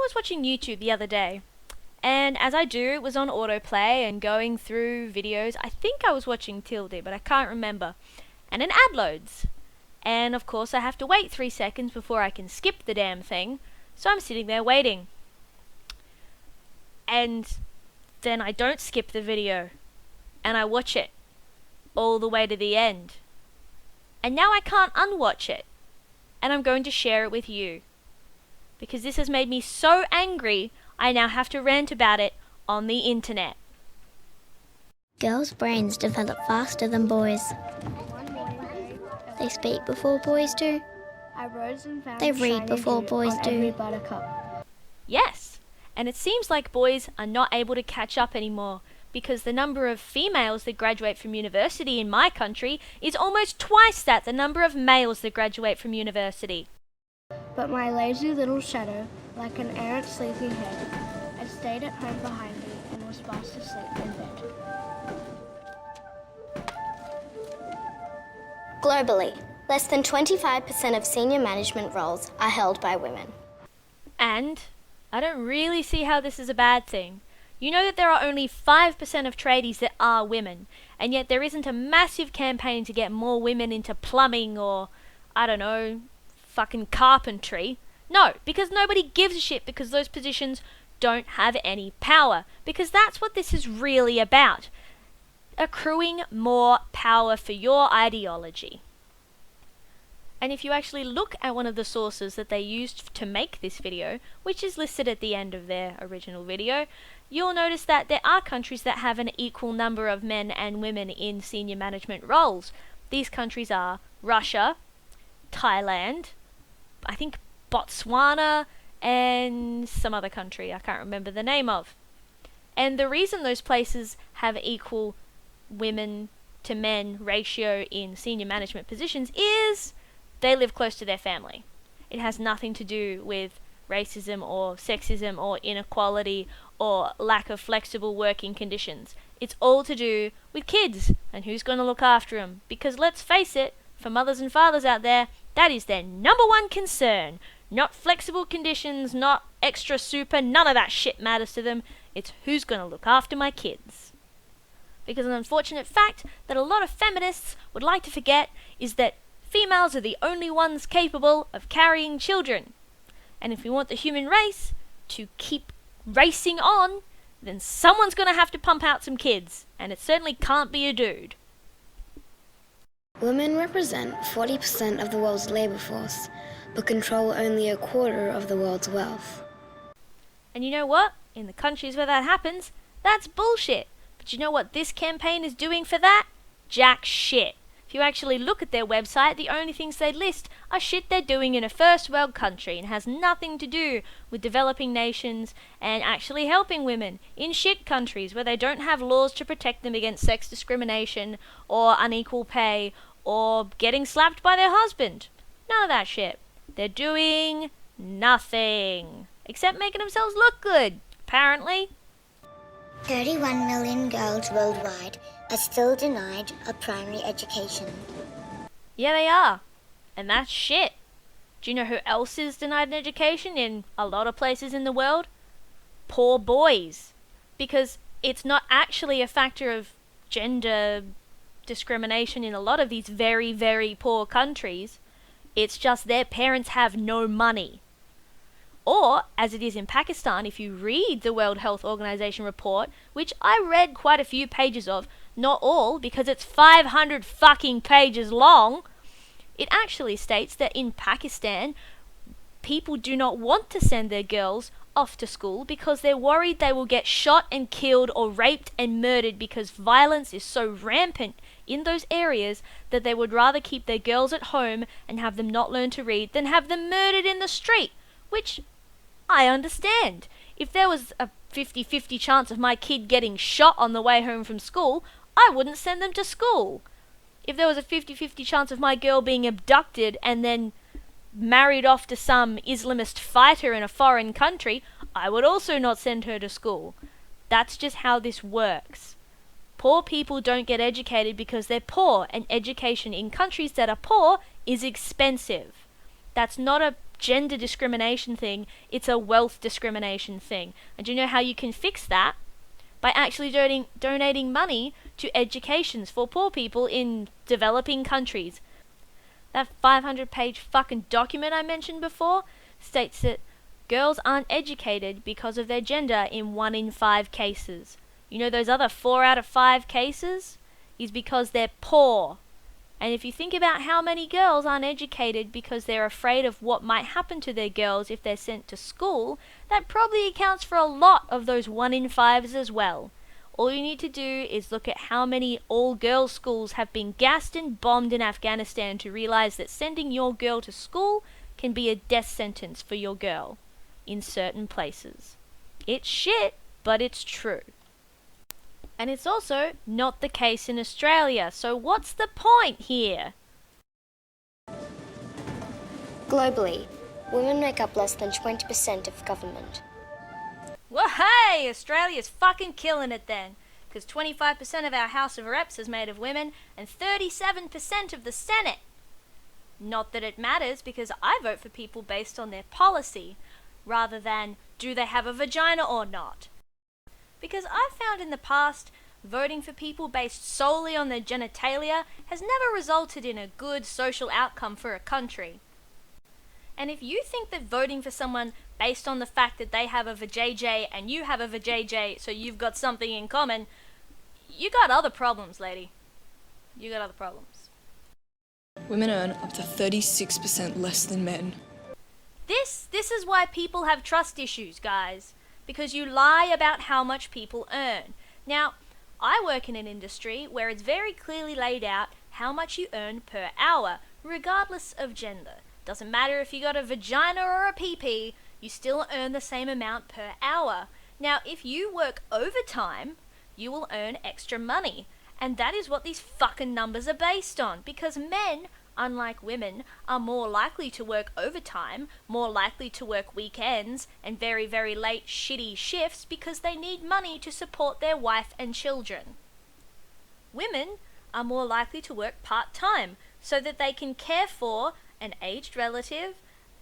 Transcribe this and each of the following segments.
was watching YouTube the other day, and as I do, it was on autoplay and going through videos. I think I was watching Tilde, but I can't remember. And an ad loads. And of course I have to wait 3 seconds before I can skip the damn thing, so I'm sitting there waiting. And then I don't skip the video, and I watch it all the way to the end. And now I can't unwatch it, and I'm going to share it with you. Because this has made me so angry, I now have to rant about it on the internet. Girls' brains develop faster than boys. They speak before boys do. They read before boys do. Yes, and it seems like boys are not able to catch up anymore, because the number of females that graduate from university in my country is almost twice that the number of males that graduate from university. But my lazy little shadow, like an errant sleepy head, had stayed at home behind me and was fast asleep in bed. Globally, less than 25% of senior management roles are held by women. And I don't really see how this is a bad thing. You know that there are only 5% of tradies that are women, and yet there isn't a massive campaign to get more women into plumbing or, I don't know, fucking carpentry. No, because nobody gives a shit, because those positions don't have any power. Because that's what this is really about. Accruing more power for your ideology. And if you actually look at one of the sources that they used to make this video, which is listed at the end of their original video, you'll notice that there are countries that have an equal number of men and women in senior management roles. These countries are Russia, Thailand, I think Botswana, and some other country I can't remember the name of. And the reason those places have equal women to men ratio in senior management positions is they live close to their family. It has nothing to do with racism or sexism or inequality or lack of flexible working conditions. It's all to do with kids and who's going to look after them. Because let's face it, for mothers and fathers out there, that is their number one concern. Not flexible conditions, not extra super, none of that shit matters to them. It's who's going to look after my kids. Because an unfortunate fact that a lot of feminists would like to forget is that females are the only ones capable of carrying children. And if we want the human race to keep racing on, then someone's going to have to pump out some kids. And it certainly can't be a dude. Women represent 40% of the world's labour force, but control only a quarter of the world's wealth. And you know what? In the countries where that happens, that's bullshit. But you know what this campaign is doing for that? Jack shit. If you actually look at their website, the only things they list are shit they're doing in a first world country and has nothing to do with developing nations and actually helping women in shit countries where they don't have laws to protect them against sex discrimination or unequal pay or getting slapped by their husband. None of that shit. They're doing nothing except making themselves look good, apparently. 31 million girls worldwide are still denied a primary education. Yeah, they are. And that's shit. Do you know who else is denied an education in a lot of places in the world? Poor boys. Because it's not actually a factor of gender discrimination in a lot of these very, very poor countries. It's just their parents have no money. Or, as it is in Pakistan, if you read the World Health Organization report, which I read quite a few pages of, not all, because it's 500 fucking pages long, it actually states that in Pakistan, people do not want to send their girls off to school because they're worried they will get shot and killed or raped and murdered because violence is so rampant in those areas that they would rather keep their girls at home and have them not learn to read than have them murdered in the street, which I understand. If there was a 50-50 chance of my kid getting shot on the way home from school, I wouldn't send them to school. If there was a 50-50 chance of my girl being abducted and then married off to some Islamist fighter in a foreign country, I would also not send her to school. That's just how this works. Poor people don't get educated because they're poor, and education in countries that are poor is expensive. That's not a gender discrimination thing, it's a wealth discrimination thing. And do you know how you can fix that? By actually donating money to educations for poor people in developing countries. That 500-page fucking document I mentioned before states that girls aren't educated because of their gender in 1 in 5 cases. You know those other 4 out of 5 cases? Is because they're poor. And if you think about how many girls aren't educated because they're afraid of what might happen to their girls if they're sent to school, that probably accounts for a lot of those 1 in 5s as well. All you need to do is look at how many all-girls schools have been gassed and bombed in Afghanistan to realize that sending your girl to school can be a death sentence for your girl in certain places. It's shit, but it's true. And it's also not the case in Australia, so what's the point here? Globally, women make up less than 20% of government. Well, hey, Australia's fucking killing it then, because 25% of our House of Reps is made of women and 37% of the Senate. Not that it matters, because I vote for people based on their policy, rather than do they have a vagina or not. Because I've found in the past, voting for people based solely on their genitalia has never resulted in a good social outcome for a country. And if you think that voting for someone based on the fact that they have a vajayjay and you have a vajayjay, so you've got something in common, you got other problems, lady. You got other problems. Women earn up to 36% less than men. This is why people have trust issues, guys. Because you lie about how much people earn. Now, I work in an industry where it's very clearly laid out how much you earn per hour, regardless of gender. Doesn't matter if you got a vagina or a pee-pee, you still earn the same amount per hour. Now, if you work overtime, you will earn extra money. And that is what these fucking numbers are based on. Because men, unlike women, are more likely to work overtime, more likely to work weekends, and very, very late shitty shifts because they need money to support their wife and children. Women are more likely to work part-time so that they can care for an aged relative,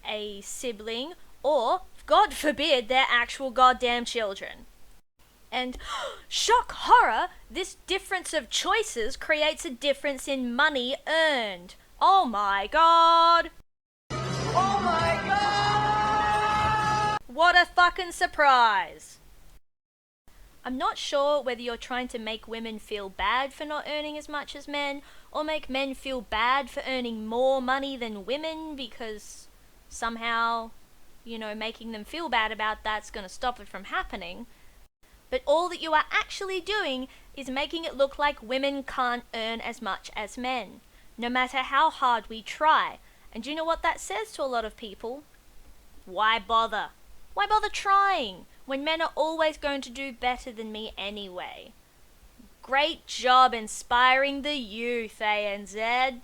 a sibling, or, God forbid, their actual goddamn children. And, shock horror, this difference of choices creates a difference in money earned. Oh my god! Oh my god! What a fucking surprise! I'm not sure whether you're trying to make women feel bad for not earning as much as men, or make men feel bad for earning more money than women because somehow, making them feel bad about that's going to stop it from happening. But all that you are actually doing is making it look like women can't earn as much as men, no matter how hard we try. And do you know what that says to a lot of people? Why bother? Why bother trying when men are always going to do better than me anyway? Great job inspiring the youth, ANZ.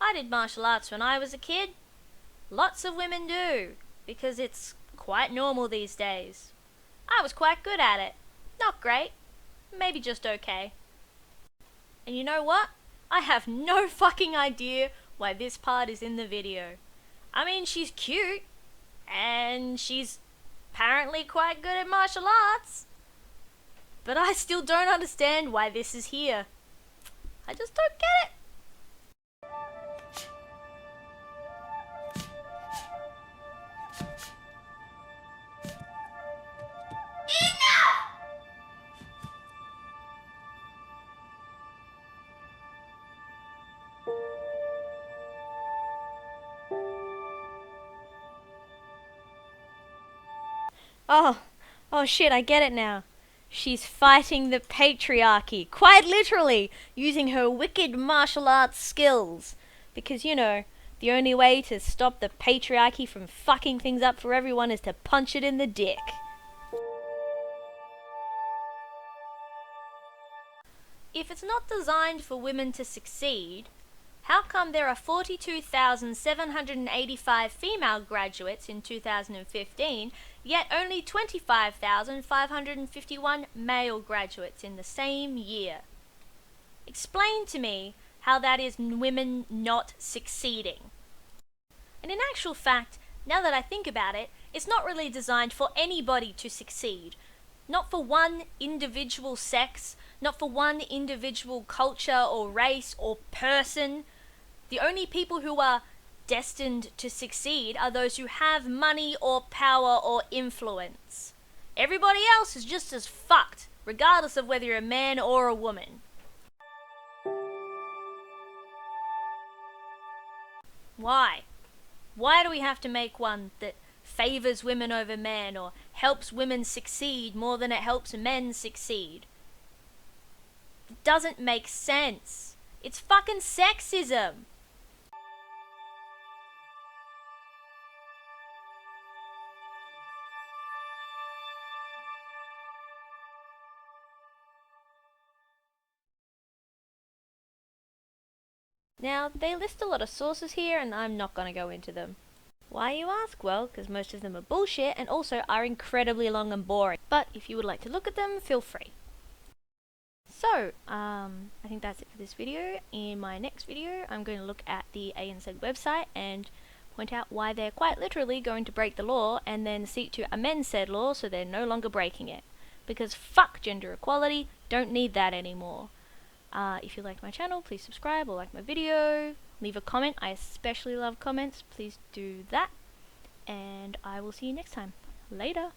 I did martial arts when I was a kid. Lots of women do, because it's quite normal these days. I was quite good at it. Not great. Maybe just okay. And you know what? I have no fucking idea why this part is in the video. I mean, she's cute, and she's apparently quite good at martial arts. But I still don't understand why this is here. I just don't get it. Oh shit, I get it now. She's fighting the patriarchy, quite literally, using her wicked martial arts skills. Because, the only way to stop the patriarchy from fucking things up for everyone is to punch it in the dick. If it's not designed for women to succeed, How come there are 42,785 female graduates in 2015, yet only 25,551 male graduates in the same year? Explain to me how that is women not succeeding. And in actual fact, now that I think about it, it's not really designed for anybody to succeed. Not for one individual sex, not for one individual culture or race or person. The only people who are destined to succeed are those who have money or power or influence. Everybody else is just as fucked, regardless of whether you're a man or a woman. Why? Why do we have to make one that favors women over men or helps women succeed more than it helps men succeed? It doesn't make sense. It's fucking sexism. Now, they list a lot of sources here and I'm not going to go into them. Why, you ask? Well, because most of them are bullshit and also are incredibly long and boring. But if you would like to look at them, feel free. So, I think that's it for this video. In my next video, I'm going to look at the ANZ website and point out why they're quite literally going to break the law and then seek to amend said law so they're no longer breaking it. Because fuck gender equality, don't need that anymore. If you like my channel, please subscribe or like my video. Leave a comment. I especially love comments. Please do that. And I will see you next time. Later.